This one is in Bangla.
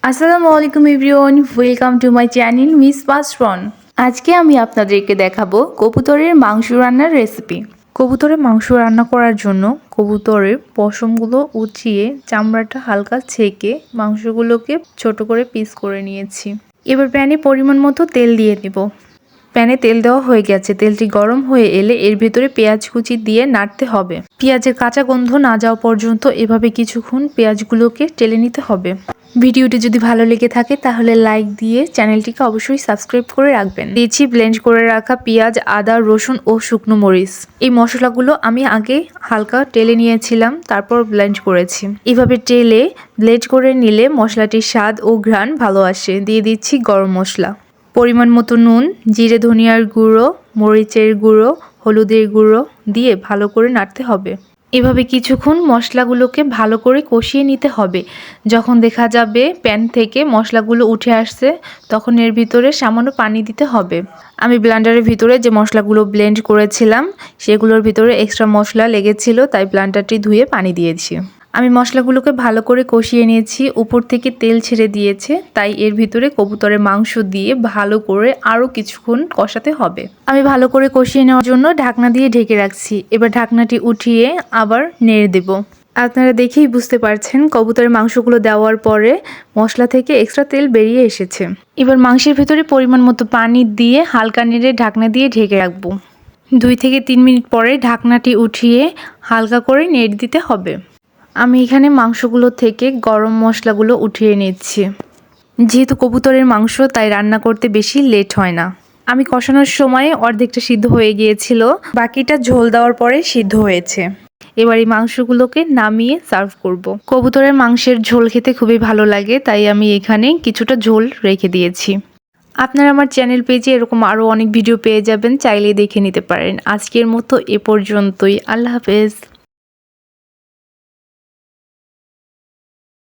আসসালামু আলাইকুম everyone, welcome to my channel Miss পাসরন। আজকে আমি আপনাদেরকে দেখাবো কবুতরের মাংস রান্নার রেসিপি। কবুতরের মাংস রান্না করার জন্য কবুতরের পশমগুলো উঠিয়ে চামড়াটা হালকা ছেঁকে মাংসগুলোকে ছোট করে পিস করে নিয়েছি। এবার প্যানে পরিমাণ মতো তেল দিয়ে দেব। প্যানে তেল দেওয়া হয়ে গেছে, তেলটি গরম হয়ে এলে এর ভেতরে পেঁয়াজ কুচি দিয়ে নাড়তে হবে। পেঁয়াজের কাঁচা গন্ধ না যাওয়া পর্যন্ত এভাবে কিছুক্ষণ পেঁয়াজগুলোকে টেলে নিতে হবে। ভিডিওটি যদি ভালো লেগে থাকে তাহলে লাইক দিয়ে চ্যানেলটিকে অবশ্যই সাবস্ক্রাইব করে রাখবেন। দিয়েছি ব্লেন্ড করে রাখা পেঁয়াজ, আদা, রসুন ও শুকনো মরিচ। এই মশলাগুলো আমি আগে হালকা টেলে নিয়েছিলাম, তারপর ব্লেন্ড করেছি। এভাবে টেলে ব্লেন্ড করে নিলে মশলাটির স্বাদ ও ঘ্রাণ ভালো আসে। দিয়ে দিচ্ছি গরম মশলা, পরিমাণ মতো নুন, জিরে ধনিয়ার গুঁড়ো, মরিচের গুঁড়ো, হলুদের গুঁড়ো দিয়ে ভালো করে নাড়তে হবে। এভাবে কিছুক্ষণ মশলাগুলোকে ভালো করে কষিয়ে নিতে হবে। যখন দেখা যাবে প্যান থেকে মশলাগুলো উঠে আসছে, তখন এর ভিতরে সামান্য পানি দিতে হবে। আমি ব্লেন্ডারের ভিতরে যে মশলাগুলো ব্লেন্ড করেছিলাম সেগুলোর ভিতরে এক্সট্রা মশলা লেগেছিল, তাই ব্লেন্ডারটি ধুয়ে পানি দিয়েছি। আমি মশলাগুলোকে ভালো করে কষিয়ে নিয়েছি, উপর থেকে তেল ছেড়ে দিয়েছে, তাই এর ভিতরে কবুতরের মাংস দিয়ে ভালো করে আরও কিছুক্ষণ কষাতে হবে। আমি ভালো করে কষিয়ে নেওয়ার জন্য ঢাকনা দিয়ে ঢেকে রাখছি। এবার ঢাকনাটি উঠিয়ে আবার নেড়ে দেব। আপনারা দেখেই বুঝতে পারছেন কবুতরের মাংসগুলো দেওয়ার পরে মশলা থেকে এক্সট্রা তেল বেরিয়ে এসেছে। এবার মাংসের ভিতরে পরিমাণ মতো পানি দিয়ে হালকা নেড়ে ঢাকনা দিয়ে ঢেকে রাখবো। 2 থেকে 3 মিনিট পরে ঢাকনাটি উঠিয়ে হালকা করে নেড়ে দিতে হবে। আমি এখানে মাংসগুলো থেকে গরম মশলাগুলো উঠিয়ে নিচ্ছি। যেহেতু কবুতরের মাংস, তাই রান্না করতে বেশি লেট হয় না। আমি কষানোর সময় অর্ধেকটা সিদ্ধ হয়ে গিয়েছিল, বাকিটা ঝোল দেওয়ার পরে সিদ্ধ হয়েছে। এবার এই মাংসগুলোকে নামিয়ে সার্ভ করব। কবুতরের মাংসের ঝোল খেতে খুবই ভালো লাগে, তাই আমি এখানে কিছুটা ঝোল রেখে দিয়েছি। আপনারা আমার চ্যানেল পেজে এরকম আরও অনেক ভিডিও পেয়ে যাবেন, চাইলে দেখে নিতে পারেন। আজকের মতো এ পর্যন্তই। আল্লাহ হাফেজ।